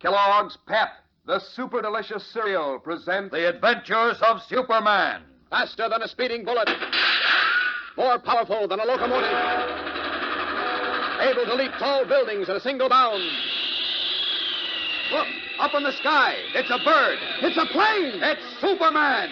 Kellogg's Pep, the super delicious cereal, presents The Adventures of Superman. Faster than a speeding bullet. More powerful than a locomotive. Able to leap tall buildings in a single bound. Look, up in the sky. It's a bird. It's a plane. It's Superman.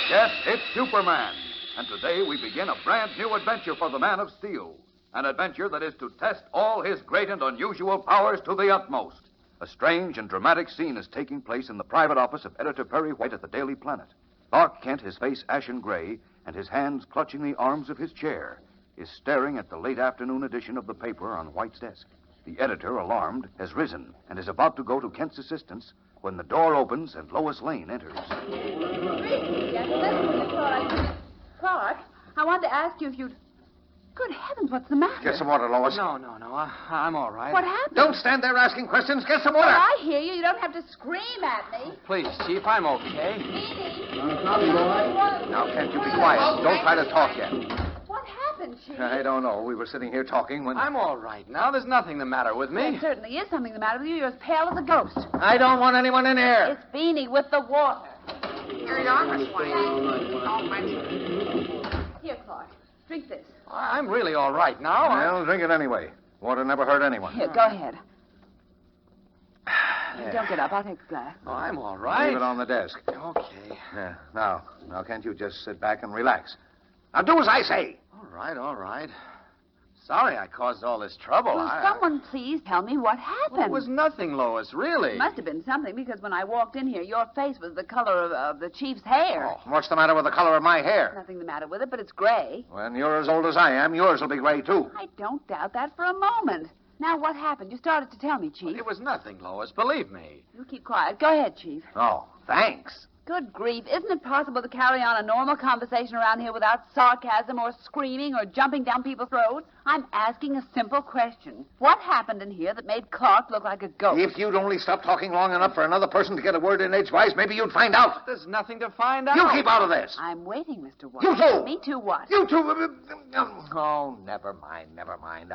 Yes, it's Superman. And today we begin a brand new adventure for the Man of Steel. An adventure that is to test all his great and unusual powers to the utmost. A strange and dramatic scene is taking place in the private office of Editor Perry White at the Daily Planet. Clark Kent, his face ashen gray, and his hands clutching the arms of his chair, is staring at the late afternoon edition of the paper on White's desk. The editor, alarmed, has risen and is about to go to Kent's assistance when the door opens and Lois Lane enters. Clark, I wanted to ask you if you'd... Good heavens, what's the matter? Get some water, Lois. No. I'm all right. What happened? Don't stand there asking questions. Get some water. Well, I hear you. You don't have to scream at me. Please, Chief, I'm okay. Now, Kent, you be quiet. Don't try to talk yet. What happened, Chief? I don't know. We were sitting here talking when... I'm all right now. There's nothing the matter with me. There certainly is something the matter with you. You're as pale as a ghost. I don't want anyone in here. It's Beanie with the water. Here you are, Miss White. Oh, my... Here, Clark. Drink this. I'm really all right now. Well, drink it anyway. Water never hurt anyone. Here, go ahead. Don't get up. I'll take the glass. Oh, I'm all right. Leave it on the desk. Okay. Yeah. Now, can't you just sit back and relax? Now, do as I say. All right. Sorry I caused all this trouble. Will someone please tell me what happened? Well, it was nothing, Lois, really. It must have been something, because when I walked in here, your face was the color of the chief's hair. Oh, what's the matter with the color of my hair? Nothing the matter with it, but it's gray. When you're as old as I am, yours will be gray, too. I don't doubt that for a moment. Now, what happened? You started to tell me, Chief. It was nothing, Lois. Believe me. You keep quiet. Go ahead, Chief. Oh, thanks. Good grief. Isn't it possible to carry on a normal conversation around here without sarcasm or screaming or jumping down people's throats? I'm asking a simple question. What happened in here that made Clark look like a ghost? If you'd only stop talking long enough for another person to get a word in edgewise, maybe you'd find out. There's nothing to find out. You keep out of this. I'm waiting, Mr. White. You too. Me too what? You too. Oh, never mind.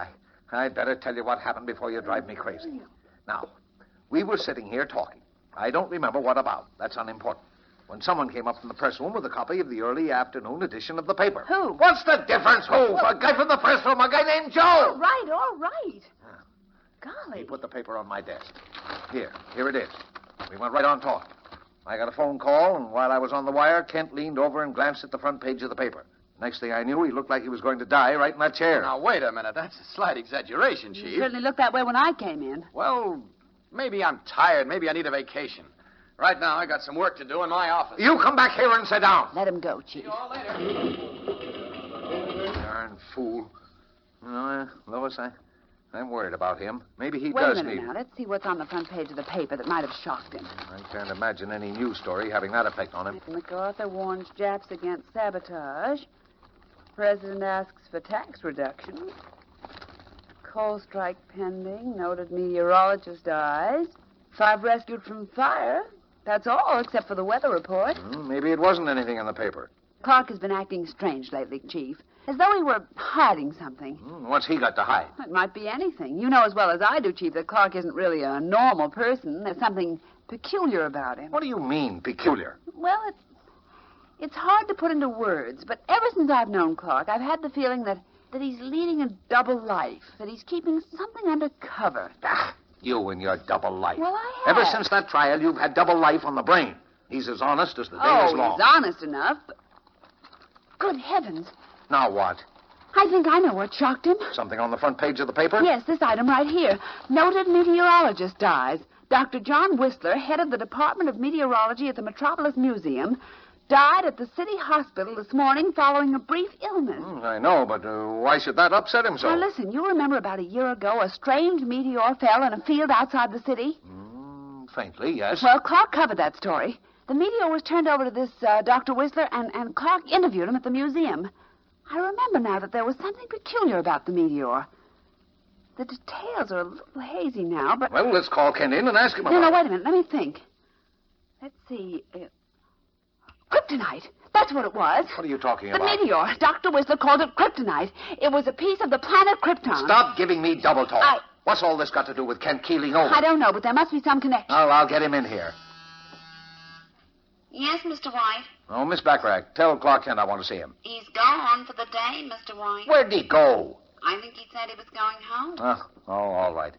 I'd better tell you what happened before you drive me crazy. Now, we were sitting here talking. I don't remember what about. That's unimportant. When someone came up from the press room with a copy of the early afternoon edition of the paper. Who? What's the difference, who? A guy from the press room, a guy named Joe. All right. Golly. He put the paper on my desk. Here it is. We went right on talking. I got a phone call, and while I was on the wire, Kent leaned over and glanced at the front page of the paper. Next thing I knew, he looked like he was going to die right in that chair. Now, wait a minute. That's a slight exaggeration, Chief. You certainly looked that way when I came in. Well, maybe I'm tired. Maybe I need a vacation. Right now, I got some work to do in my office. You come back here and sit down. Let him go, Chief. See you all later. Darn fool. No, Lois, I'm worried about him. Maybe he Wait does a minute need... now. Let's see what's on the front page of the paper that might have shocked him. I can't imagine any news story having that effect on him. MacArthur warns Japs against sabotage. President asks for tax reduction. Coal strike pending. Noted meteorologist dies. 5 rescued from fire. That's all, except for the weather report. Maybe it wasn't anything in the paper. Clark has been acting strange lately, Chief. As though he were hiding something. What's he got to hide? It might be anything. You know as well as I do, Chief, that Clark isn't really a normal person. There's something peculiar about him. What do you mean, peculiar? Well, it's hard to put into words, but ever since I've known Clark, I've had the feeling that he's leading a double life, that he's keeping something under cover. You and your double life. Well, I have. Ever since that trial, you've had double life on the brain. He's as honest as the day is long. He's honest enough, but... Good heavens. Now what? I think I know what shocked him. Something on the front page of the paper? Yes, this item right here. Noted meteorologist dies. Dr. John Whistler, head of the Department of Meteorology at the Metropolis Museum, died at the city hospital this morning following a brief illness. I know, but why should that upset him so? Now, listen, you remember about a year ago a strange meteor fell in a field outside the city? Faintly, yes. Well, Clark covered that story. The meteor was turned over to this Dr. Whistler, and Clark interviewed him at the museum. I remember now that there was something peculiar about the meteor. The details are a little hazy now, but... Well, let's call Kent in and ask him about it. No, wait a minute. Let me think. Let's see. Kryptonite. That's what it was. What are you talking The about? meteor. Dr. Whistler called it kryptonite. It was a piece of the planet Krypton. Stop giving me double talk. What's all this got to do with Kent keeling over? I don't know, but there must be some connection. Oh, I'll get him in here. Yes, Mr. White. Oh, Miss Backrack, tell Clark Kent I want to see him. He's gone for the day, Mr. White. Where'd he go? I think he said he was going home. All right.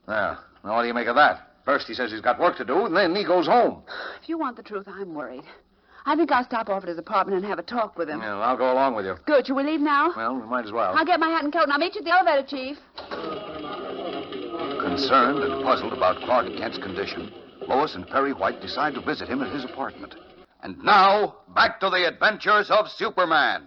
Now what do you make of that? First he says he's got work to do, and then he goes home. If you want the truth, I'm worried. I think I'll stop off at his apartment and have a talk with him. Yeah, I'll go along with you. Good. Shall we leave now? Well, we might as well. I'll get my hat and coat, and I'll meet you at the elevator, Chief. Concerned and puzzled about Clark Kent's condition, Lois and Perry White decide to visit him at his apartment. And now, back to the adventures of Superman.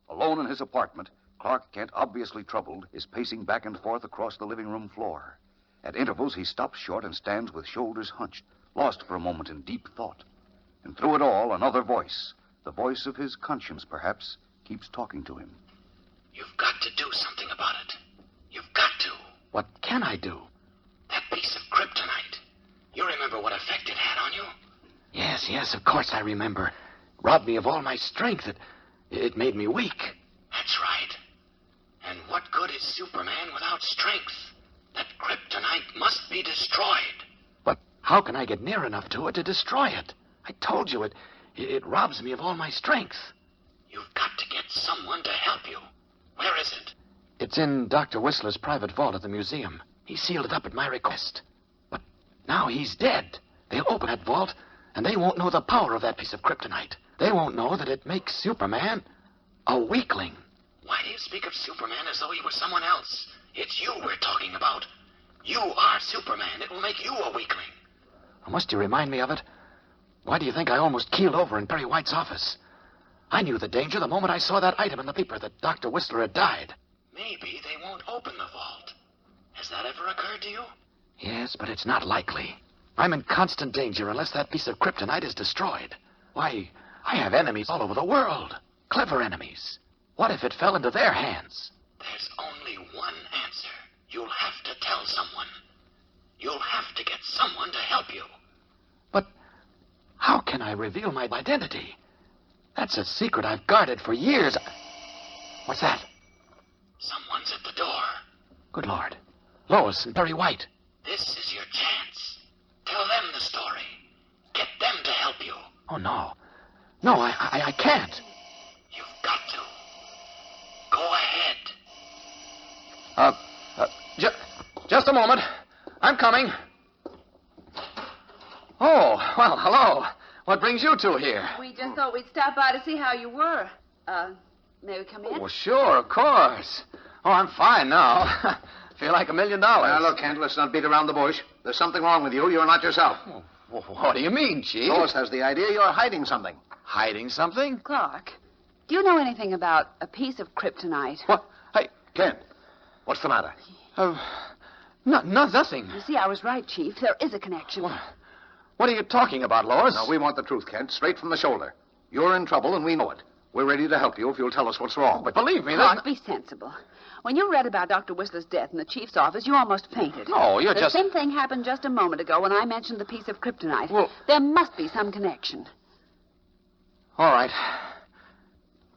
Alone in his apartment, Clark Kent, obviously troubled, is pacing back and forth across the living room floor. At intervals, he stops short and stands with shoulders hunched, lost for a moment in deep thought. And through it all, another voice, the voice of his conscience, perhaps, keeps talking to him. You've got to do something about it. You've got to. What can I do? That piece of kryptonite. You remember what effect it had on you? Yes, of course I remember. Robbed me of all my strength. It made me weak. That's right. And what good is Superman without strength? That kryptonite must be destroyed. But how can I get near enough to it to destroy it? I told you, it robs me of all my strength. You've got to get someone to help you. Where is it? It's in Dr. Whistler's private vault at the museum. He sealed it up at my request. But now he's dead. They'll open that vault, and they won't know the power of that piece of kryptonite. They won't know that it makes Superman a weakling. Why do you speak of Superman as though he were someone else? It's you we're talking about. You are Superman. It will make you a weakling. Must you remind me of it? Why do you think I almost keeled over in Perry White's office? I knew the danger the moment I saw that item in the paper that Dr. Whistler had died. Maybe they won't open the vault. Has that ever occurred to you? Yes, but it's not likely. I'm in constant danger unless that piece of kryptonite is destroyed. Why, I have enemies all over the world. Clever enemies. What if it fell into their hands? There's only one answer. You'll have to tell someone. You'll have to get someone to help you. But how can I reveal my identity? That's a secret I've guarded for years. What's that? Someone's at the door. Good Lord. Lois and Perry White. This is your chance. Tell them the story. Get them to help you. Oh, no. No, I can't. You've got to. Go ahead. Just a moment. I'm coming. Oh, well, hello. What brings you two here? We just thought we'd stop by to see how you were. May we come in? Oh, sure, of course. Oh, I'm fine now. Feel like $1 million. Now, look, Kent, let's not beat around the bush. There's something wrong with you. You're not yourself. Oh, what do you mean, Chief? Lois has the idea you're hiding something. Hiding something? Clark, do you know anything about a piece of kryptonite? What? Hey, Kent, what's the matter? Nothing. You see, I was right, Chief. There is a connection. What are you talking about, Lois? Now, we want the truth, Kent, straight from the shoulder. You're in trouble, and we know it. We're ready to help you if you'll tell us what's wrong. But believe me, Clark, be sensible. When you read about Dr. Whistler's death in the chief's office, you almost fainted. No, you're the just... The same thing happened just a moment ago when I mentioned the piece of kryptonite. Well... There must be some connection. All right.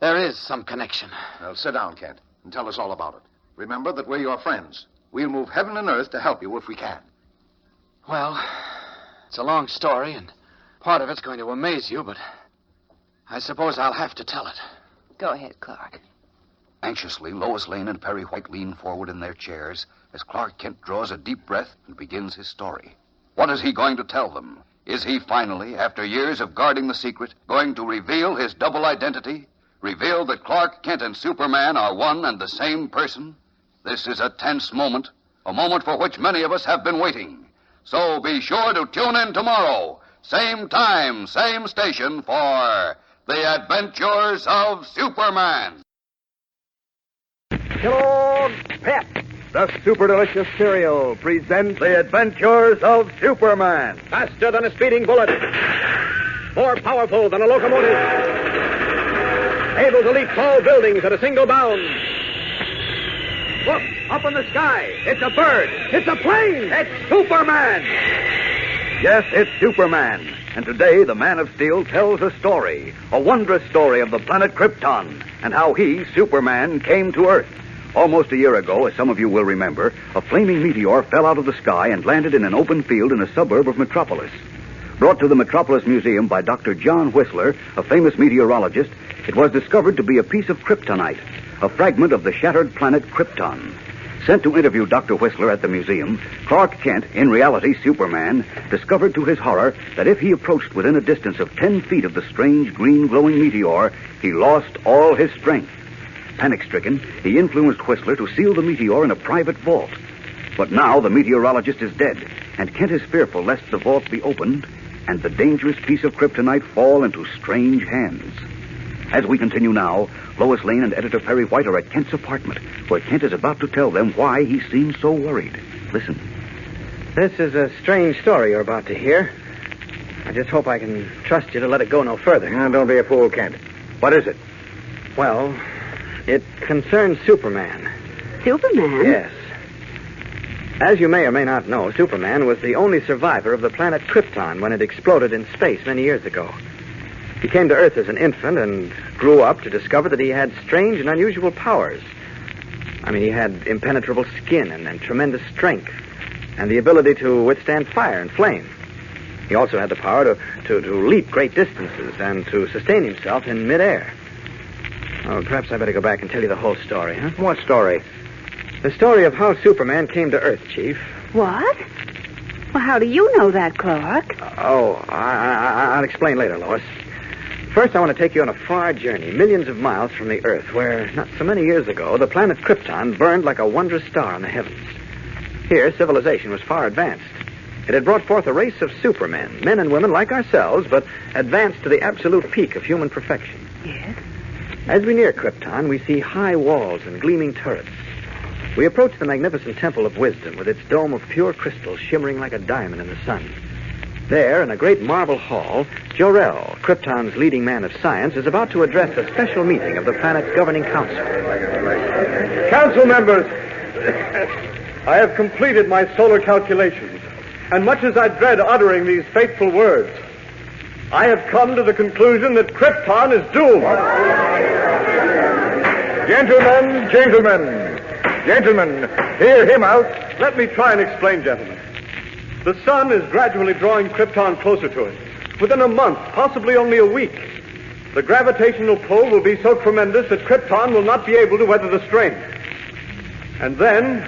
There is some connection. Now, sit down, Kent, and tell us all about it. Remember that we're your friends. We'll move heaven and earth to help you if we can. Well, it's a long story, and part of it's going to amaze you, but I suppose I'll have to tell it. Go ahead, Clark. Anxiously, Lois Lane and Perry White lean forward in their chairs as Clark Kent draws a deep breath and begins his story. What is he going to tell them? Is he finally, after years of guarding the secret, going to reveal his double identity? Reveal that Clark Kent and Superman are one and the same person? This is a tense moment, a moment for which many of us have been waiting. So be sure to tune in tomorrow, same time, same station, for The Adventures of Superman. Kellogg's Pep, the super delicious cereal, presents The Adventures of Superman. Faster than a speeding bullet. More powerful than a locomotive. Able to leap tall buildings at a single bound. Look, up in the sky. It's a bird. It's a plane. It's Superman. Yes, it's Superman. And today, the Man of Steel tells a story, a wondrous story of the planet Krypton, and how he, Superman, came to Earth. Almost a year ago, as some of you will remember, a flaming meteor fell out of the sky and landed in an open field in a suburb of Metropolis. Brought to the Metropolis Museum by Dr. John Whistler, a famous meteorologist, it was discovered to be a piece of kryptonite, a fragment of the shattered planet Krypton. Sent to interview Dr. Whistler at the museum, Clark Kent, in reality Superman, discovered to his horror that if he approached within a distance of 10 feet of the strange green glowing meteor, he lost all his strength. Panic-stricken, he influenced Whistler to seal the meteor in a private vault. But now the meteorologist is dead, and Kent is fearful lest the vault be opened and the dangerous piece of kryptonite fall into strange hands. As we continue now, Lois Lane and Editor Perry White are at Kent's apartment, where Kent is about to tell them why he seems so worried. Listen. This is a strange story you're about to hear. I just hope I can trust you to let it go no further. Now, don't be a fool, Kent. What is it? Well, it concerns Superman. Superman? Yes. As you may or may not know, Superman was the only survivor of the planet Krypton when it exploded in space many years ago. He came to Earth as an infant and grew up to discover that he had strange and unusual powers. I mean, he had impenetrable skin and tremendous strength and the ability to withstand fire and flame. He also had the power to leap great distances and to sustain himself in midair. Oh, perhaps I better go back and tell you the whole story, huh? What story? The story of how Superman came to Earth, Chief. What? Well, how do you know that, Clark? I'll explain later, Lois. First, I want to take you on a far journey, millions of miles from the Earth, where, not so many years ago, the planet Krypton burned like a wondrous star in the heavens. Here, civilization was far advanced. It had brought forth a race of supermen, men and women like ourselves, but advanced to the absolute peak of human perfection. Yes? As we near Krypton, we see high walls and gleaming turrets. We approach the magnificent Temple of Wisdom with its dome of pure crystal shimmering like a diamond in the sun. There, in a great marble hall, Jor-El, Krypton's leading man of science, is about to address a special meeting of the planet's governing council. Council members, I have completed my solar calculations, and much as I dread uttering these fateful words, I have come to the conclusion that Krypton is doomed. Gentlemen, hear him out. Let me try and explain, gentlemen. The sun is gradually drawing Krypton closer to it. Within a month, possibly only a week, the gravitational pull will be so tremendous that Krypton will not be able to weather the strain. And then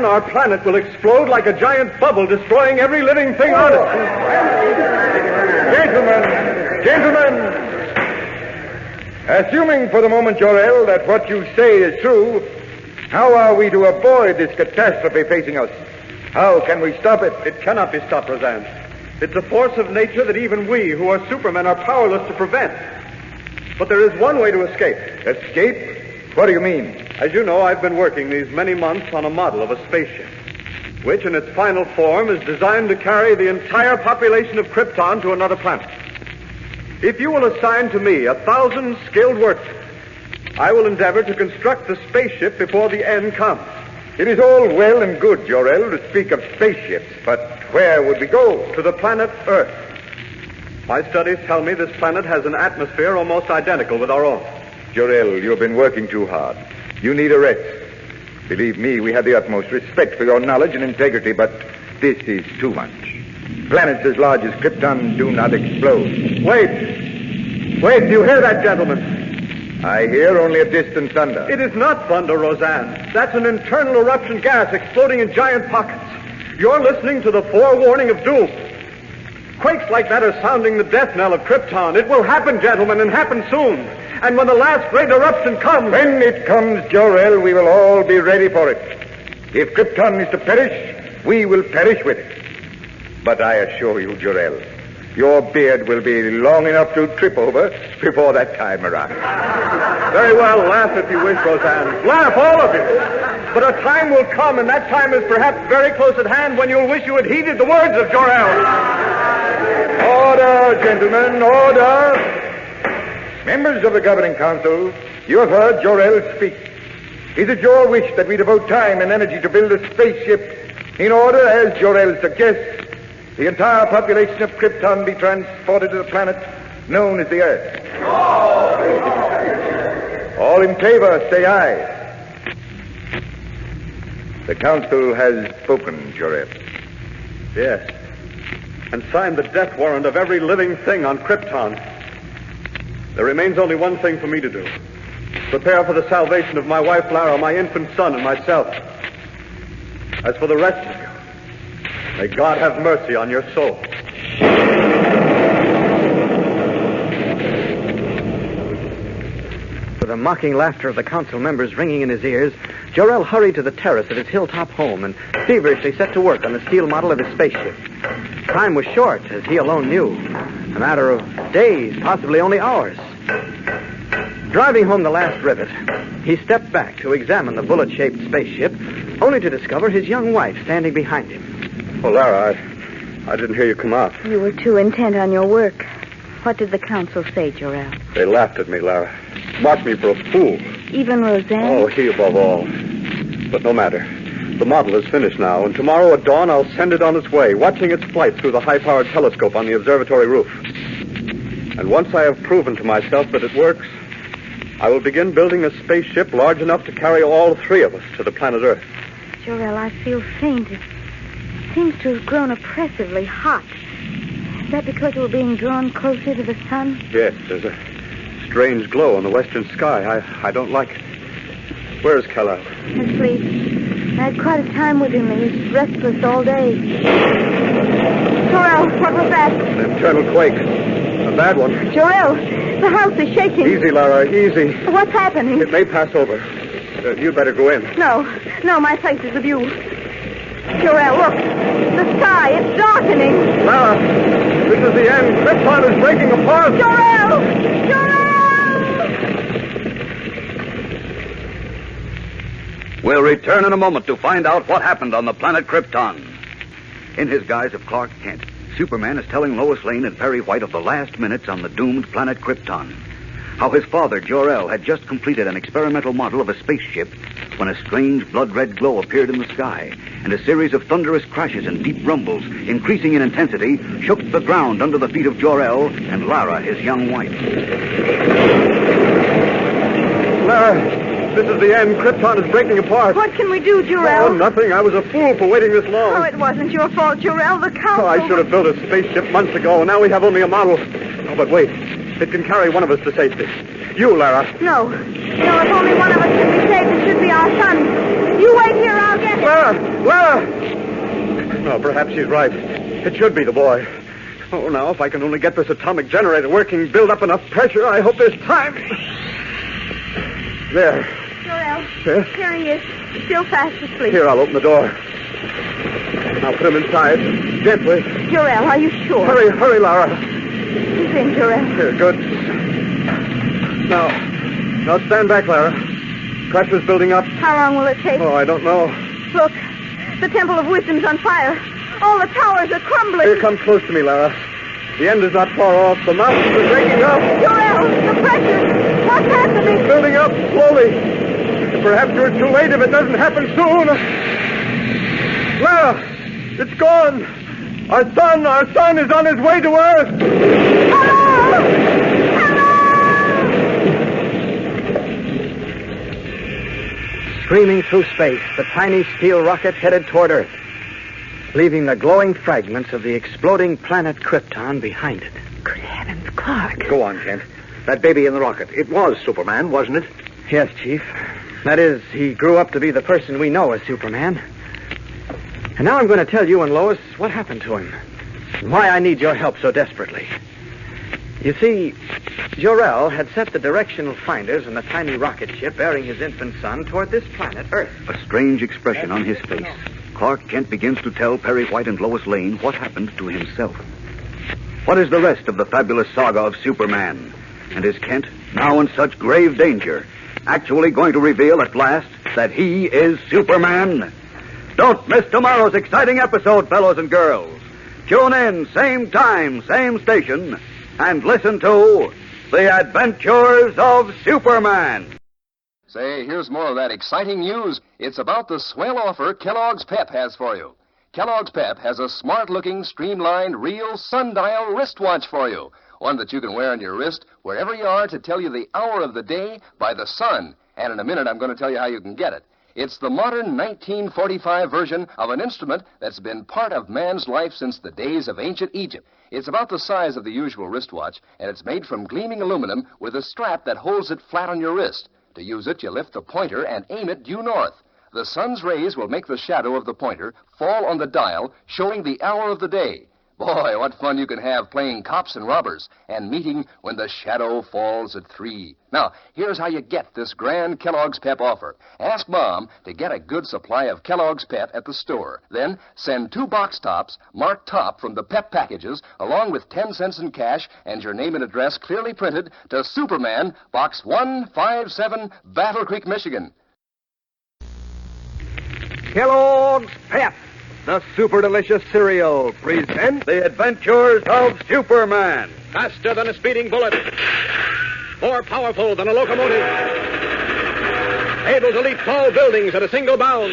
our planet will explode like a giant bubble, destroying every living thing on it. Gentlemen, assuming for the moment, Jor-El, that what you say is true, how are we to avoid this catastrophe facing us? How can we stop it? It cannot be stopped, Roseanne. It's a force of nature that even we, who are supermen, are powerless to prevent. But there is one way to escape. Escape? What do you mean? As you know, I've been working these many months on a model of a spaceship, which in its final form is designed to carry the entire population of Krypton to another planet. If you will assign to me 1,000 skilled workmen, I will endeavor to construct the spaceship before the end comes. It is all well and good, Jor-El, to speak of spaceships, but where would we go? To the planet Earth. My studies tell me this planet has an atmosphere almost identical with our own. Jor-El, you've been working too hard. You need a rest. Believe me, we have the utmost respect for your knowledge and integrity, but this is too much. Planets as large as Krypton do not explode. Wait, do you hear that, gentlemen? I hear only a distant thunder. It is not thunder, Roseanne. That's an internal eruption gas exploding in giant pockets. You're listening to the forewarning of doom. Quakes like that are sounding the death knell of Krypton. It will happen, gentlemen, and happen soon. And when the last great eruption comes... When it comes, Jor-El, we will all be ready for it. If Krypton is to perish, we will perish with it. But I assure you, Jor-El, your beard will be long enough to trip over before that time arrives. Very well, laugh if you wish, Roseanne. Laugh, all of you. But a time will come, and that time is perhaps very close at hand, when you'll wish you had heeded the words of Jor-El. Order, gentlemen, order. Members of the Governing Council, you have heard Jor-El speak. Is it your wish that we devote time and energy to build a spaceship in order, as Jor-El suggests, the entire population of Krypton be transported to the planet known as the Earth? All in favor, say aye. The council has spoken, Jor-El. Yes. And signed the death warrant of every living thing on Krypton. There remains only one thing for me to do. Prepare for the salvation of my wife, Lara, my infant son, and myself. As for the rest of you, may God have mercy on your soul. With the mocking laughter of the council members ringing in his ears, Jor-El hurried to the terrace of his hilltop home and feverishly set to work on the steel model of his spaceship. Time was short, as he alone knew. A matter of days, possibly only hours. Driving home the last rivet, he stepped back to examine the bullet-shaped spaceship, only to discover his young wife standing behind him. Oh, Lara, I didn't hear you come out. You were too intent on your work. What did the council say, Jor-El? They laughed at me, Lara. Marked me for a fool. Even Roseanne? Oh, he above all. But no matter. The model is finished now, and tomorrow at dawn I'll send it on its way, watching its flight through the high-powered telescope on the observatory roof. And once I have proven to myself that it works, I will begin building a spaceship large enough to carry all three of us to the planet Earth. Jor-El, I feel faint. It seems to have grown oppressively hot. Is that because we're being drawn closer to the sun? Yes, there's a strange glow in the western sky. I don't like it. Where is Kellogg? Asleep. I had quite a time with him. He's restless all day. Jor-El, what was that? An internal quake. A bad one. Jor-El, the house is shaking. Easy, Lara, easy. What's happening? It may pass over. You'd better go in. No, my place is the view. Jor-El, look. The sky, it's darkening. Lara, this is the end. Krypton is breaking apart. Jor-El! Jor-El! We'll return in a moment to find out what happened on the planet Krypton. In his guise of Clark Kent, Superman is telling Lois Lane and Perry White of the last minutes on the doomed planet Krypton. How his father, Jor-El, had just completed an experimental model of a spaceship when a strange blood-red glow appeared in the sky, and a series of thunderous crashes and deep rumbles, increasing in intensity, shook the ground under the feet of Jor-El and Lara, his young wife. Lara, this is the end. Krypton is breaking apart. What can we do, Jor-El? Oh, nothing. I was a fool for waiting this long. Oh, it wasn't your fault, Jor-El. The council... Oh, I should have built a spaceship months ago, and now we have only a model. Oh, but wait. It can carry one of us to safety. You, Lara. No, if only one of us can be saved, it should be our son. You wait here, I'll get him. Lara! No, perhaps she's right. It should be the boy. Oh, now, if I can only get this atomic generator working, build up enough pressure, I hope there's time. There. Jor-El. Yes? Here he is. Still fast asleep. Here, I'll open the door. I'll put him inside. Gently. Jor-El, are you sure? Hurry, Lara. He's in, Jor-El. Here, good. Now stand back, Lara. Pressure's building up. How long will it take? Oh, I don't know. Look, the Temple of Wisdom's on fire. All the towers are crumbling. Here, come close to me, Lara. The end is not far off. The mountains are breaking up. Jor-El, the pressure. What's happening? It's building up slowly. Perhaps you're too late if it doesn't happen soon. Lara, it's gone. Our son is on his way to Earth. Hello! Screaming through space, the tiny steel rocket headed toward Earth, leaving the glowing fragments of the exploding planet Krypton behind it. Good heavens, Clark. Go on, Kent. That baby in the rocket. It was Superman, wasn't it? Yes, Chief. That is, he grew up to be the person we know as Superman. And now I'm going to tell you and Lois what happened to him, and why I need your help so desperately. You see, Jor-El had set the directional finders in the tiny rocket ship bearing his infant son toward this planet, Earth. A strange expression on his face. Clark Kent begins to tell Perry White and Lois Lane what happened to himself. What is the rest of the fabulous saga of Superman? And is Kent, now in such grave danger, actually going to reveal at last that he is Superman? Don't miss tomorrow's exciting episode, fellows and girls. Tune in, same time, same station, and listen to The Adventures of Superman. Say, here's more of that exciting news. It's about the swell offer Kellogg's Pep has for you. Kellogg's Pep has a smart-looking, streamlined, real sundial wristwatch for you. One that you can wear on your wrist wherever you are to tell you the hour of the day by the sun. And in a minute, I'm going to tell you how you can get it. It's the modern 1945 version of an instrument that's been part of man's life since the days of ancient Egypt. It's about the size of the usual wristwatch, and it's made from gleaming aluminum with a strap that holds it flat on your wrist. To use it, you lift the pointer and aim it due north. The sun's rays will make the shadow of the pointer fall on the dial, showing the hour of the day. Boy, what fun you can have playing cops and robbers and meeting when the shadow falls at 3. Now, here's how you get this grand Kellogg's Pep offer. Ask Mom to get a good supply of Kellogg's Pep at the store. Then send 2 box tops marked top from the Pep packages along with 10 cents in cash and your name and address clearly printed to Superman, Box 157, Battle Creek, Michigan. Kellogg's Pep, the super delicious cereal, presents The Adventures of Superman. Faster than a speeding bullet. More powerful than a locomotive. Able to leap tall buildings at a single bound.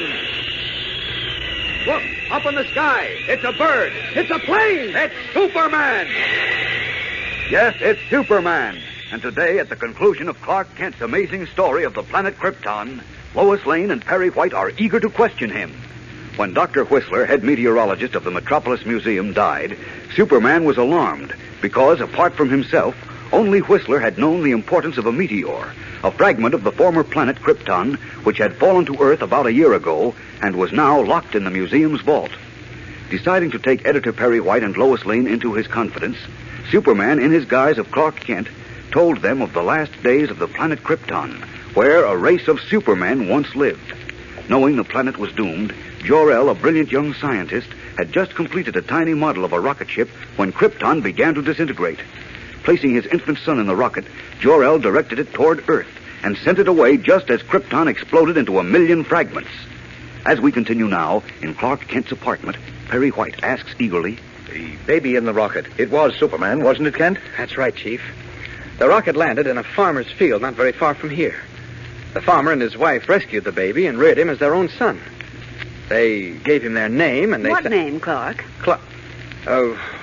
Look, up in the sky. It's a bird. It's a plane. It's Superman. Yes, it's Superman. And today, at the conclusion of Clark Kent's amazing story of the planet Krypton, Lois Lane and Perry White are eager to question him. When Dr. Whistler, head meteorologist of the Metropolis Museum, died, Superman was alarmed because, apart from himself, only Whistler had known the importance of a meteor, a fragment of the former planet Krypton, which had fallen to Earth about a year ago and was now locked in the museum's vault. Deciding to take Editor Perry White and Lois Lane into his confidence, Superman, in his guise of Clark Kent, told them of the last days of the planet Krypton, where a race of Supermen once lived. Knowing the planet was doomed, Jor-El, a brilliant young scientist, had just completed a tiny model of a rocket ship when Krypton began to disintegrate. Placing his infant son in the rocket, Jor-El directed it toward Earth and sent it away just as Krypton exploded into 1,000,000 fragments. As we continue now, in Clark Kent's apartment, Perry White asks eagerly, The baby in the rocket, it was Superman, wasn't it, Kent? That's right, Chief. The rocket landed in a farmer's field not very far from here. The farmer and his wife rescued the baby and reared him as their own son. They gave him their name, and they... What name, Clark?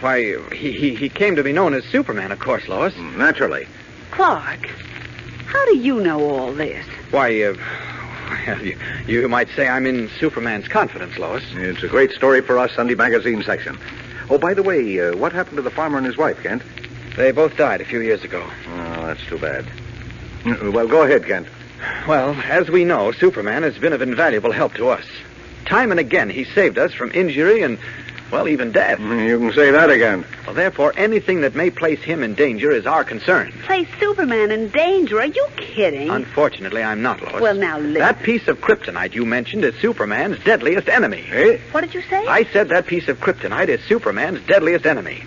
Why, he came to be known as Superman, of course, Lois. Naturally. Clark, how do you know all this? Why, you might say I'm in Superman's confidence, Lois. It's a great story for our Sunday magazine section. Oh, by the way, what happened to the farmer and his wife, Kent? They both died a few years ago. Oh, that's too bad. Well, go ahead, Kent. Well, as we know, Superman has been of invaluable help to us. Time and again, he saved us from injury and, well, even death. You can say that again. Well, therefore, anything that may place him in danger is our concern. Place Superman in danger? Are you kidding? Unfortunately, I'm not, Lois. Well, now, listen. That piece of kryptonite you mentioned is Superman's deadliest enemy. Eh? What did you say? I said that piece of kryptonite is Superman's deadliest enemy.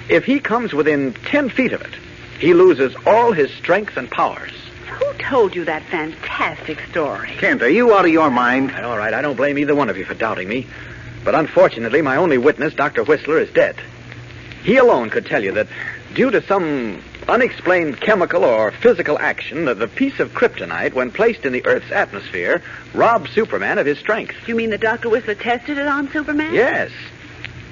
If he comes within 10 feet of it, he loses all his strength and powers. Who told you that fantastic story? Kent, are you out of your mind? All right, I don't blame either one of you for doubting me. But unfortunately, my only witness, Dr. Whistler, is dead. He alone could tell you that due to some unexplained chemical or physical action, the piece of kryptonite, when placed in the Earth's atmosphere, robbed Superman of his strength. You mean that Dr. Whistler tested it on Superman? Yes.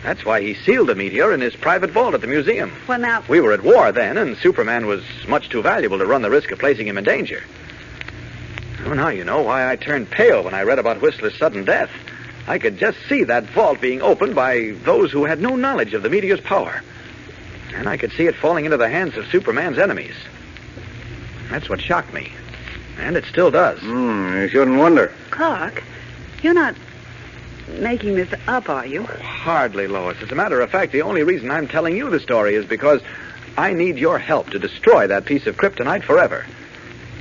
That's why he sealed the meteor in his private vault at the museum. Well, now... We were at war then, and Superman was much too valuable to run the risk of placing him in danger. Oh, now you know why I turned pale when I read about Whistler's sudden death. I could just see that vault being opened by those who had no knowledge of the meteor's power. And I could see it falling into the hands of Superman's enemies. That's what shocked me. And it still does. You shouldn't wonder. Clark, you're not making this up, are you? Hardly, Lois. As a matter of fact, the only reason I'm telling you the story is because I need your help to destroy that piece of kryptonite forever.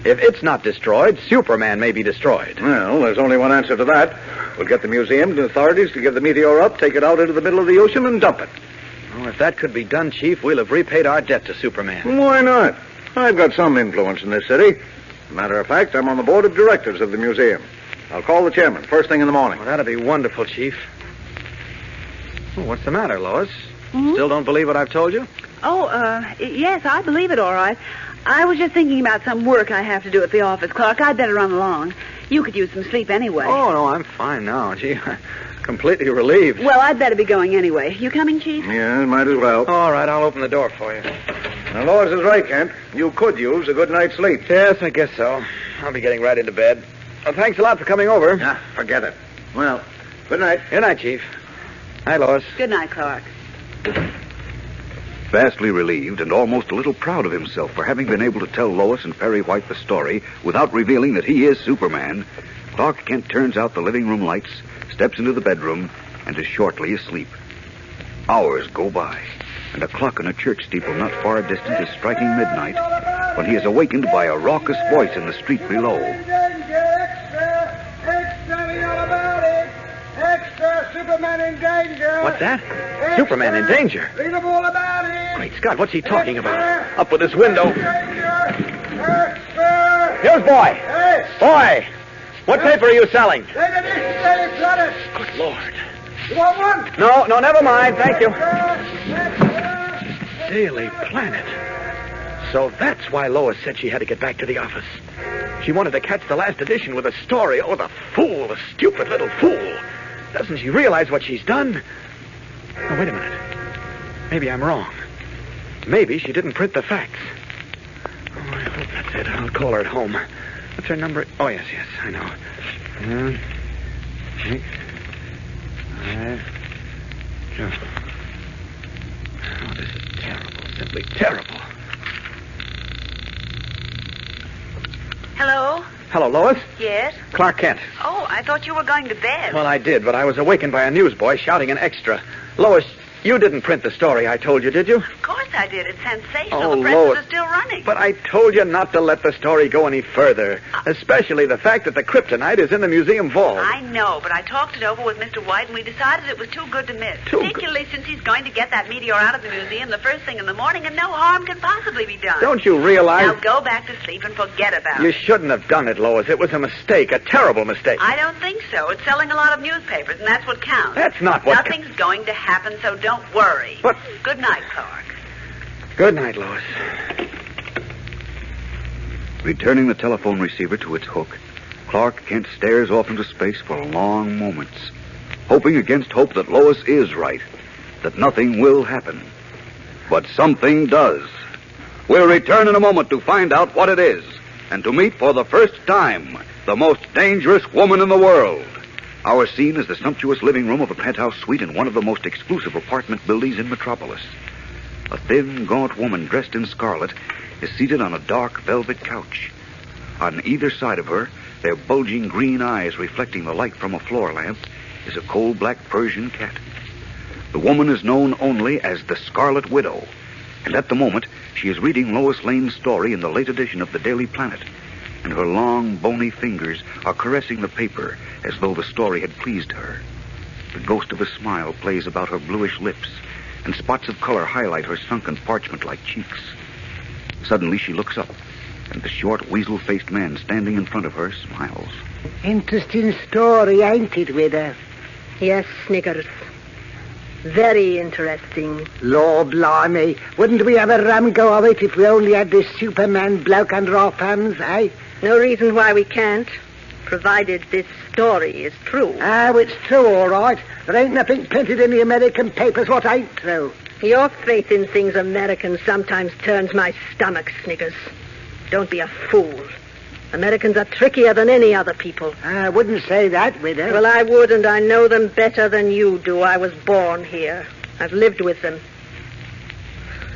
If it's not destroyed, Superman may be destroyed. Well, there's only one answer to that. We'll get the museum and authorities to give the meteor up, take it out into the middle of the ocean, and dump it. Oh, if that could be done, Chief, we'll have repaid our debt to Superman. Why not? I've got some influence in this city. Matter of fact, I'm on the board of directors of the museum. I'll call the chairman first thing in the morning. Well, that'd be wonderful, Chief. Oh, what's the matter, Lois? Hmm? Still don't believe what I've told you? Oh, yes, I believe it all right. I was just thinking about some work I have to do at the office, Clark. I'd better run along. You could use some sleep anyway. Oh, no, I'm fine now. Gee, I'm completely relieved. Well, I'd better be going anyway. You coming, Chief? Yeah, might as well. All right, I'll open the door for you. Now, Lois is right, Kent. You could use a good night's sleep. Yes, I guess so. I'll be getting right into bed. Well, thanks a lot for coming over. Yeah, forget it. Well, good night. Good night, Chief. Hi, Lois. Good night, Clark. Vastly relieved and almost a little proud of himself for having been able to tell Lois and Perry White the story without revealing that he is Superman, Clark Kent turns out the living room lights, steps into the bedroom, and is shortly asleep. Hours go by, and a clock on a church steeple not far distant is striking midnight when he is awakened by a raucous voice in the street below. Extra, Superman in danger. What's that? Superman in danger? Read them all about it. Great Scott, what's he talking about? Up with his window. Here's Boy. Hey. Boy! What paper are you selling? Look at this Daily Planet. Good Lord. You want one? No, never mind. Thank you. Daily Planet. So that's why Lois said she had to get back to the office. She wanted to catch the last edition with a story. Oh, the fool, the stupid little fool. Doesn't she realize what she's done? Oh, wait a minute. Maybe I'm wrong. Maybe she didn't print the facts. Oh, I hope that's it. I'll call her at home. What's her number? Oh, yes, I know. 8, 5, 2. Oh, this is terrible. Simply terrible. Hello? Hello, Lois? Yes? Clark Kent. Oh, I thought you were going to bed. Well, I did, but I was awakened by a newsboy shouting an extra. Lois, you didn't print the story I told you, did you? Of course I did. It's sensational. Oh, the presses Lois. are still running. But I told you not to let the story go any further, especially the fact that the kryptonite is in the museum vault. I know, but I talked it over with Mr. White, and we decided it was too good to miss. Particularly since he's going to get that meteor out of the museum the first thing in the morning, and no harm can possibly be done. Don't you realize... Now go back to sleep and forget about You it. shouldn't have done it, Lois. It was a mistake, a terrible mistake. I don't think so. It's selling a lot of newspapers, and that's what counts. That's not what... Nothing's going to happen, so don't worry. But... Good night, Clark. Good night, Lois. Returning the telephone receiver to its hook, Clark Kent stares off into space for long moments, hoping against hope that Lois is right, that nothing will happen. But something does. We'll return in a moment to find out what it is, and to meet for the first time the most dangerous woman in the world. Our scene is the sumptuous living room of a penthouse suite in one of the most exclusive apartment buildings in Metropolis. A thin, gaunt woman dressed in scarlet is seated on a dark velvet couch. On either side of her, their bulging green eyes reflecting the light from a floor lamp, is a coal black Persian cat. The woman is known only as the Scarlet Widow, and at the moment she is reading Lois Lane's story in the late edition of the Daily Planet, and her long, bony fingers are caressing the paper as though the story had pleased her. The ghost of a smile plays about her bluish lips, and spots of color highlight her sunken parchment-like cheeks. Suddenly she looks up, and the short, weasel-faced man standing in front of her smiles. Interesting story, ain't it, Widow? Yes, Sniggers. Very interesting. Lord blimey, wouldn't we have a rum go of it if we only had this Superman bloke under our thumbs, eh? No reason why we can't, provided this story is true. Oh, it's true, all right. There ain't nothing printed in the American papers what ain't true. Your faith in things American sometimes turns my stomach, Sniggers. Don't be a fool. Americans are trickier than any other people. I wouldn't say that, Widow. Well, I would, and I know them better than you do. I was born here. I've lived with them.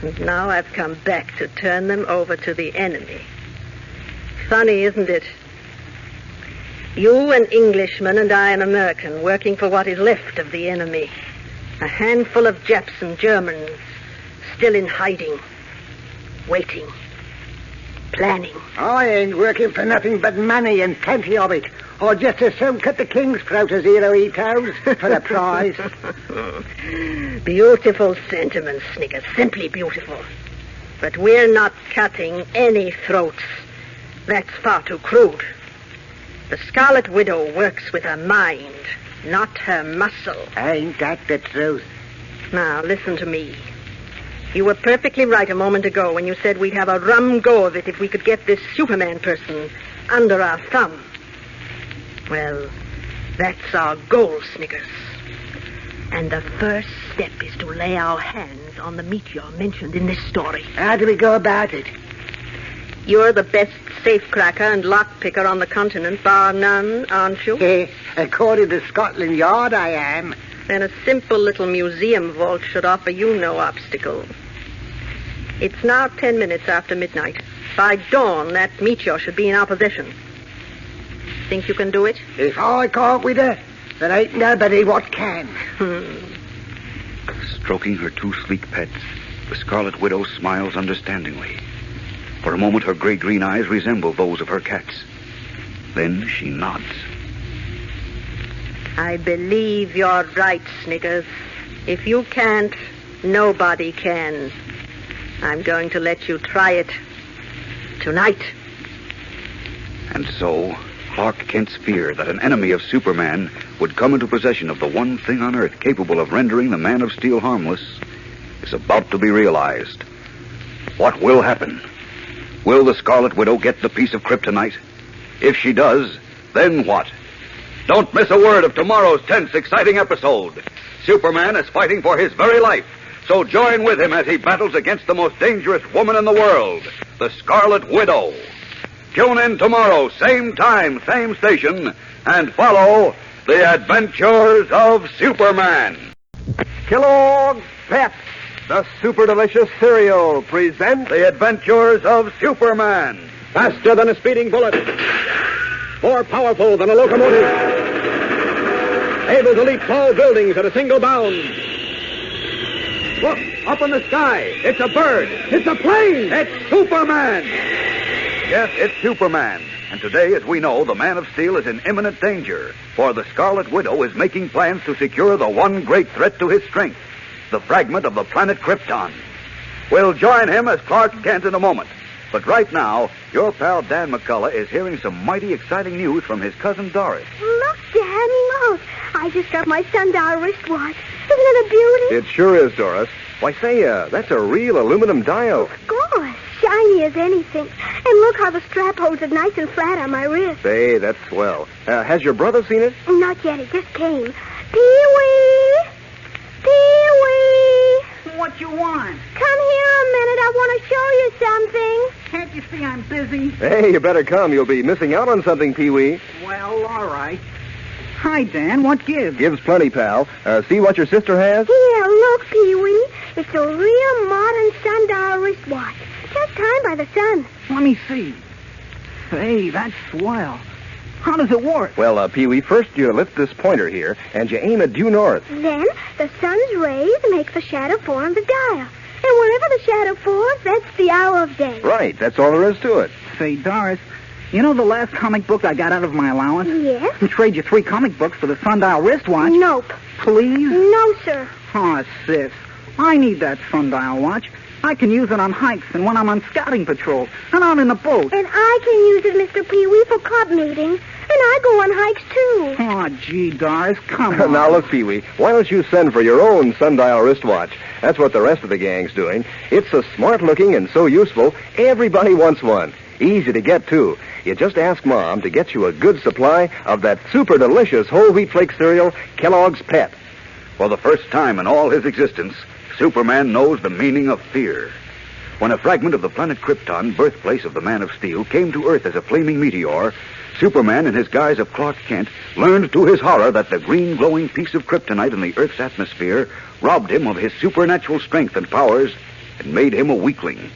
And now I've come back to turn them over to the enemy. Funny, isn't it? You an Englishman and I an American, working for what is left of the enemy. A handful of Japs and Germans, still in hiding, waiting, planning. I ain't working for nothing but money and plenty of it. Or just as soon cut the king's throat as hero eaters for a prize. Beautiful sentiments, Sniggers, simply beautiful. But we're not cutting any throats. That's far too crude. The Scarlet Widow works with her mind, not her muscle. Ain't that the truth? Now, listen to me. You were perfectly right a moment ago when you said we'd have a rum go of it if we could get this Superman person under our thumb. Well, that's our goal, Sniggers. And the first step is to lay our hands on the meteor mentioned in this story. How do we go about it? You're the best safecracker and lockpicker on the continent, bar none, aren't you? According to Scotland Yard, I am. Then a simple little museum vault should offer you no obstacle. It's now 10 minutes after midnight. By dawn, that Meteor should be in our possession. Think you can do it? If I can't with her, there ain't nobody what can. Stroking her two sleek pets, the Scarlet Widow smiles understandingly. For a moment, her gray-green eyes resemble those of her cats. Then she nods. I believe you're right, Sniggers. If you can't, nobody can. I'm going to let you try it. Tonight. And so, Clark Kent's fear that an enemy of Superman would come into possession of the one thing on Earth capable of rendering the Man of Steel harmless is about to be realized. What will happen? Will the Scarlet Widow get the piece of kryptonite? If she does, then what? Don't miss a word of tomorrow's tense, exciting episode. Superman is fighting for his very life, so join with him as he battles against the most dangerous woman in the world, the Scarlet Widow. Tune in tomorrow, same time, same station, and follow the adventures of Superman. Kellogg's Pep, the super delicious cereal, presents The Adventures of Superman. Faster than a speeding bullet, more powerful than a locomotive, able to leap tall buildings at a single bound. Look, up in the sky, it's a bird, it's a plane, it's Superman. Yes, it's Superman. And today, as we know, the Man of Steel is in imminent danger, for the Scarlet Widow is making plans to secure the one great threat to his strength, the fragment of the planet Krypton. We'll join him as Clark Kent in a moment. But right now, your pal Dan McCullough is hearing some mighty exciting news from his cousin Doris. Look, Dan, look. I just got my sundial wristwatch. Isn't it a beauty? It sure is, Doris. Why, say, that's a real aluminum dial. Of course. Shiny as anything. And look how the strap holds it nice and flat on my wrist. Say, that's swell. Has your brother seen it? Not yet. It just came. Pee-wee! Pee-wee! What you want? Come here a minute. I want to show you something. Can't you see I'm busy? Hey, you better come. You'll be missing out on something, Pee-wee. Well, all right. Hi, Dan. What gives? Gives plenty, pal. See what your sister has? Here, look, Pee-wee. It's a real modern sundial wristwatch. Just timed by the sun. Let me see. Hey, that's swell. How does it work? Well, Pee-wee, first you lift this pointer here, and you aim it due north. Then the sun's rays make the shadow fall on the dial. And wherever the shadow falls, that's the hour of day. Right, that's all there is to it. Say, Doris, you know the last comic book I got out of my allowance? Yes? I'll trade you 3 comic books for the sundial wristwatch. Nope. Please? No, sir. Oh, sis, I need that sundial watch. I can use it on hikes and when I'm on scouting patrol and out in the boat. And I can use it, Mr. Pee-wee, for club meetings. And I go on hikes, too. Oh, gee, Doris, come on. Now, look, Pee-wee, why don't you send for your own sundial wristwatch? That's what the rest of the gang's doing. It's so smart-looking and so useful, everybody wants one. Easy to get, too. You just ask Mom to get you a good supply of that super delicious whole wheat flake cereal, Kellogg's Pep. For the first time in all his existence, Superman knows the meaning of fear. When a fragment of the planet Krypton, birthplace of the Man of Steel, came to Earth as a flaming meteor, Superman, in his guise of Clark Kent, learned to his horror that the green glowing piece of kryptonite in the Earth's atmosphere robbed him of his supernatural strength and powers and made him a weakling.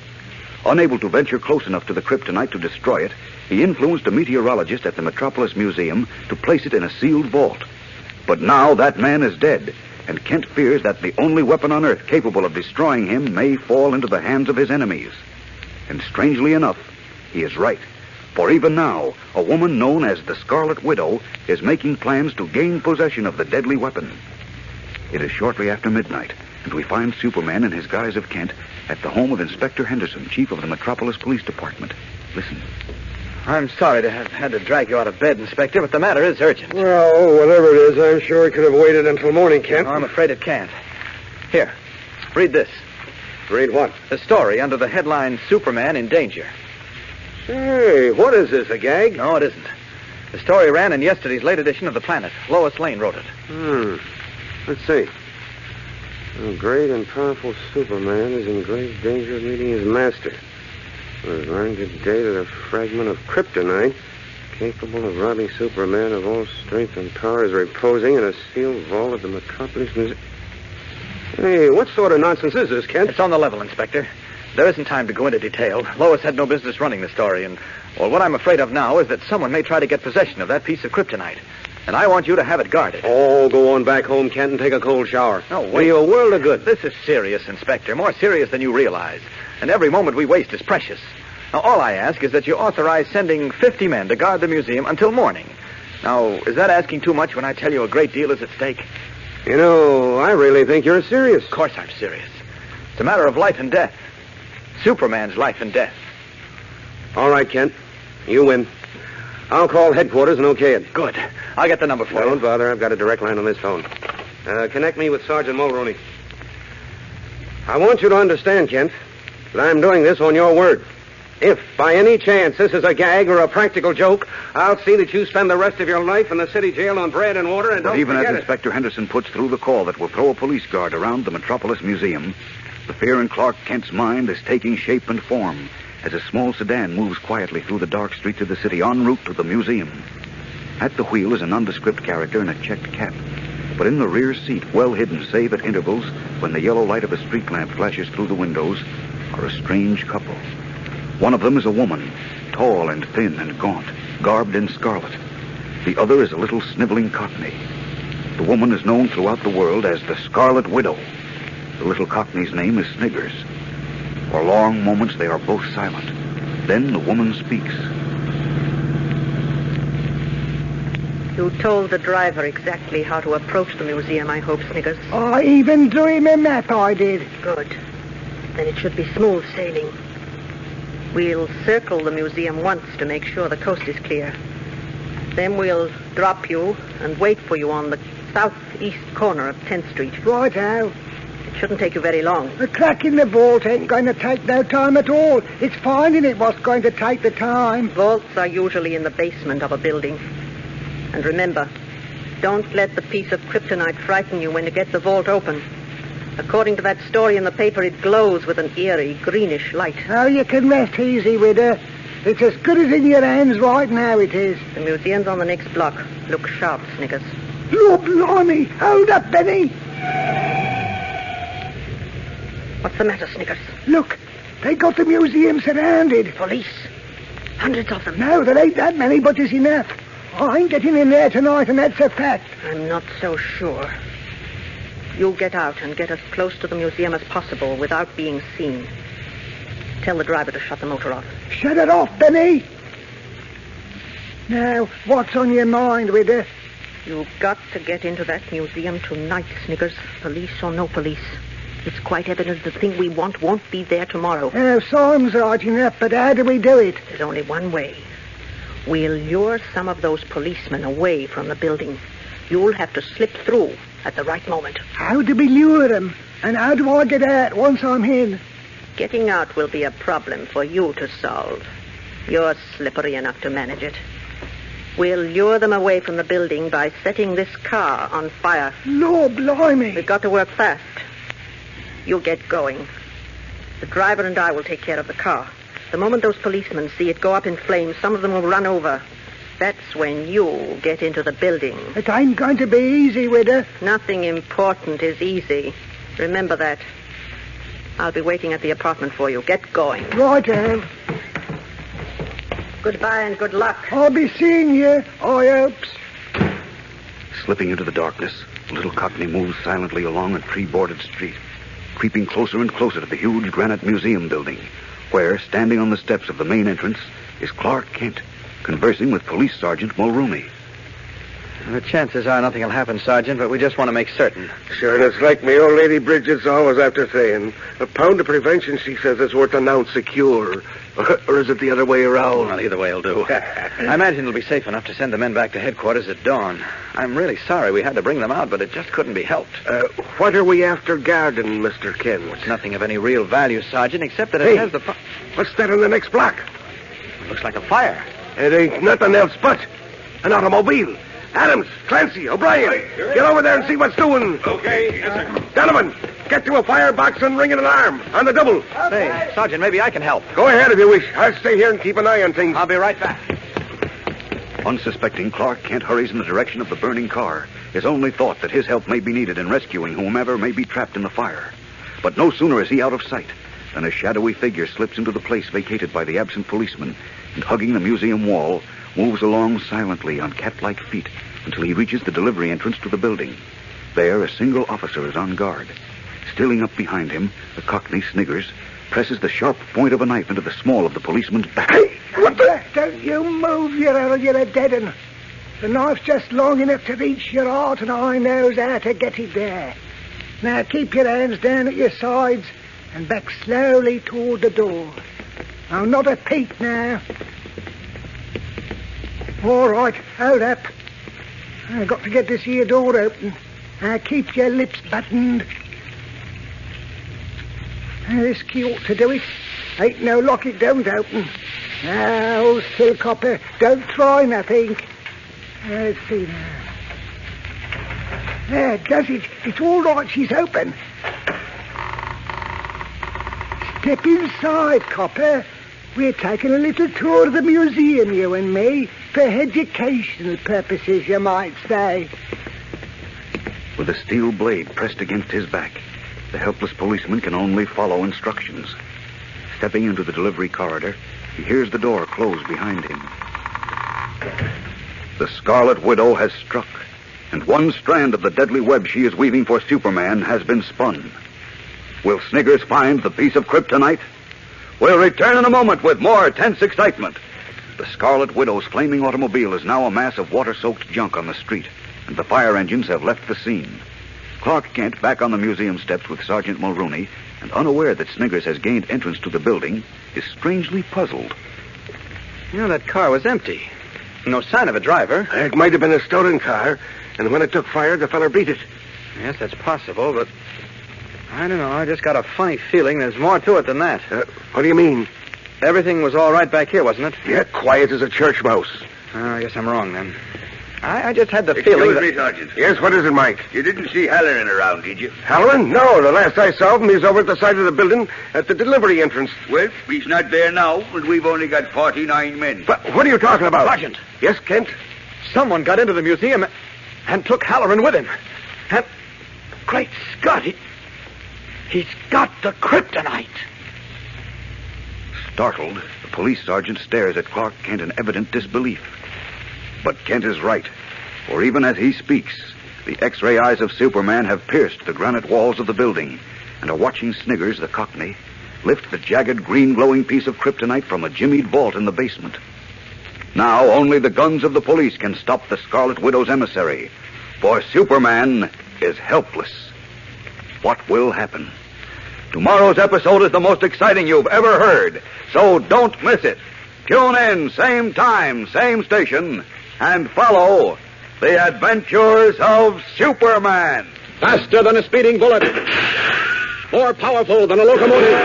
Unable to venture close enough to the kryptonite to destroy it, he influenced a meteorologist at the Metropolis Museum to place it in a sealed vault. But now that man is dead, and Kent fears that the only weapon on Earth capable of destroying him may fall into the hands of his enemies. And strangely enough, he is right. For even now, a woman known as the Scarlet Widow is making plans to gain possession of the deadly weapon. It is shortly after midnight, and we find Superman in his guise of Kent at the home of Inspector Henderson, chief of the Metropolis Police Department. Listen. I'm sorry to have had to drag you out of bed, Inspector, but the matter is urgent. Well, whatever it is, I'm sure it could have waited until morning, Kent. No, I'm afraid it can't. Here, read this. Read what? The story under the headline, Superman in Danger. Hey, what is this, a gag? No, it isn't. The story ran in yesterday's late edition of The Planet. Lois Lane wrote it. Let's see. A great and powerful Superman is in grave danger of meeting his master. We've learned today that a fragment of kryptonite capable of robbing Superman of all strength and power is reposing in a sealed vault at the Metropolis Museum. Hey, what sort of nonsense is this, Kent? It's on the level, Inspector. There isn't time to go into detail. Lois had no business running the story, and, well, what I'm afraid of now is that someone may try to get possession of that piece of kryptonite. And I want you to have it guarded. Oh, go on back home, Kent, and take a cold shower. No, wait. Do you a world of good. This is serious, Inspector. More serious than you realize. And every moment we waste is precious. Now, all I ask is that you authorize sending 50 men to guard the museum until morning. Now, is that asking too much when I tell you a great deal is at stake? You know, I really think you're serious. Of course I'm serious. It's a matter of life and death. Superman's life and death. All right, Kent. You win. I'll call headquarters and okay it. Good. I'll get the number for you. Don't bother. I've got a direct line on this phone. Connect me with Sergeant Mulroney. I want you to understand, Kent, that I'm doing this on your word. If, by any chance, this is a gag or a practical joke, I'll see that you spend the rest of your life in the city jail on bread and water and But don't even as forget it. Inspector Henderson puts through the call that will throw a police guard around the Metropolis Museum, the fear in Clark Kent's mind is taking shape and form as a small sedan moves quietly through the dark streets of the city en route to the museum. At the wheel is a nondescript character in a checked cap. But in the rear seat, well hidden save at intervals when the yellow light of a street lamp flashes through the windows, are a strange couple. One of them is a woman, tall and thin and gaunt, garbed in scarlet. The other is a little sniveling cockney. The woman is known throughout the world as the Scarlet Widow. The little cockney's name is Sniggers. For long moments they are both silent. Then the woman speaks. You told the driver exactly how to approach the museum, I hope, Sniggers. I even drew him a map, I did. Good. Then it should be smooth sailing. We'll circle the museum once to make sure the coast is clear. Then we'll drop you and wait for you on the southeast corner of 10th Street. Righto. It shouldn't take you very long. The crack in the vault ain't going to take no time at all. It's finding it what's going to take the time. Vaults are usually in the basement of a building. And remember, don't let the piece of kryptonite frighten you when you get the vault open. According to that story in the paper, it glows with an eerie, greenish light. Oh, you can rest easy with her. It's as good as in your hands right now, it is. The museum's on the next block. Look sharp, Sniggers. Lord blimey! Hold up, Benny! What's the matter, Sniggers? Look, they got the museum surrounded. Police. Hundreds of them. No, there ain't that many, but there's enough. I ain't getting in there tonight, and that's a fact. I'm not so sure. You get out and get as close to the museum as possible without being seen. Tell the driver to shut the motor off. Shut it off, Benny! Now, what's on your mind with her? You've got to get into that museum tonight, Sniggers. Police or no police. It's quite evident the thing we want won't be there tomorrow. Sounds right enough, but how do we do it? There's only one way. We'll lure some of those policemen away from the building. You'll have to slip through at the right moment. How do we lure them? And how do I get out once I'm in? Getting out will be a problem for you to solve. You're slippery enough to manage it. We'll lure them away from the building by setting this car on fire. Lord blimey! We've got to work fast. You get going. The driver and I will take care of the car. The moment those policemen see it go up in flames, some of them will run over. That's when you get into the building. It ain't going to be easy with her. Nothing important is easy. Remember that. I'll be waiting at the apartment for you. Get going. Righto. Goodbye and good luck. I'll be seeing you, I hopes. Slipping into the darkness, the little cockney moves silently along a tree-bordered street, creeping closer and closer to the huge granite museum building, where, standing on the steps of the main entrance, is Clark Kent, conversing with Police Sergeant Mulroney. The chances are nothing will happen, Sergeant, but we just want to make certain. Sure, and it's like me old lady Bridget's always after saying. A pound of prevention, she says, is worth an ounce of cure. Or is it the other way around? Well, either way will do. I imagine it'll be safe enough to send the men back to headquarters at dawn. I'm really sorry we had to bring them out, but it just couldn't be helped. What are we after guarding, Mr. Kent? It's nothing of any real value, Sergeant, except that it has the... What's that in the next block? It looks like a fire. It ain't nothing else but an automobile. Adams, Clancy, O'Brien, get over there and see what's doing. Okay, yes, sir. Donovan, Get to a firebox and ring an alarm. On the double. Hey, Sergeant, maybe I can help. Go ahead if you wish. I'll stay here and keep an eye on things. I'll be right back. Unsuspecting, Clark Kent hurries in the direction of the burning car, his only thought that his help may be needed in rescuing whomever may be trapped in the fire. But no sooner is he out of sight than a shadowy figure slips into the place vacated by the absent policeman and, hugging the museum wall, moves along silently on cat-like feet until he reaches the delivery entrance to the building. There, a single officer is on guard. Stealing up behind him, the Cockney Sniggers presses the sharp point of a knife into the small of the policeman's back. Hey, what the? Don't you move, you're a dead un. The knife's just long enough to reach your heart, and I knows how to get it there. Now keep your hands down at your sides and back slowly toward the door. Now, not a peek now. All right, hold up. I've got to get this here door open. Now keep your lips buttoned. Now, this key ought to do it. Ain't no lock it don't open. Now, Silcopper, don't try nothing. Let's see now. There, does it? It's all right, she's open. Step inside, Copper. We're taking a little tour of the museum, you and me, for educational purposes, you might say. With a steel blade pressed against his back, the helpless policeman can only follow instructions. Stepping into the delivery corridor, he hears the door close behind him. The Scarlet Widow has struck, and one strand of the deadly web she is weaving for Superman has been spun. Will Sniggers find the piece of kryptonite? We'll return in a moment with more tense excitement. The Scarlet Widow's flaming automobile is now a mass of water-soaked junk on the street, and the fire engines have left the scene. Clark Kent, back on the museum steps with Sergeant Mulrooney, and unaware that Sniggers has gained entrance to the building, is strangely puzzled. You know, that car was empty. No sign of a driver. It might have been a stolen car, and when it took fire, the feller beat it. Yes, that's possible, but I don't know. I just got a funny feeling there's more to it than that. What do you mean? Everything was all right back here, wasn't it? Yeah, quiet as a church mouse. Oh, I guess I'm wrong, then. I just had the feeling that... Excuse me, Sergeant. Yes, what is it, Mike? You didn't see Halloran around, did you? Halloran? No, the last I saw of him, he's over at the side of the building at the delivery entrance. Well, he's not there now, and we've only got 49 men. But what are you talking about? Sergeant. Yes, Kent? Someone got into the museum and took Halloran with him. And, great Scott, he's got the kryptonite. Startled, the police sergeant stares at Clark Kent in evident disbelief. But Kent is right, for even as he speaks, the X-ray eyes of Superman have pierced the granite walls of the building and are watching Sniggers, the Cockney, lift the jagged, green-glowing piece of kryptonite from a jimmied vault in the basement. Now only the guns of the police can stop the Scarlet Widow's emissary, for Superman is helpless. What will happen? Tomorrow's episode is the most exciting you've ever heard, so don't miss it. Tune in, same time, same station, and follow the adventures of Superman. Faster than a speeding bullet. More powerful than a locomotive.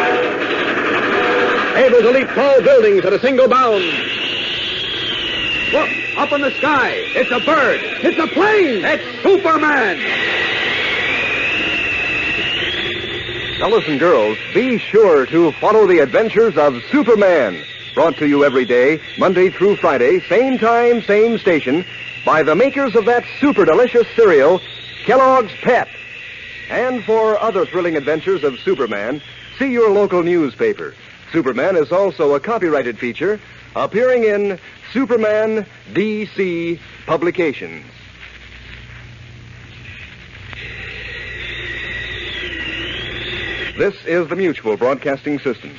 Able to leap tall buildings at a single bound. Look, up in the sky. It's a bird. It's a plane. It's Superman. Fellas and girls, be sure to follow the adventures of Superman. Brought to you every day, Monday through Friday, same time, same station, by the makers of that super delicious cereal, Kellogg's Pep. And for other thrilling adventures of Superman, see your local newspaper. Superman is also a copyrighted feature appearing in Superman DC Publications. This is the Mutual Broadcasting System.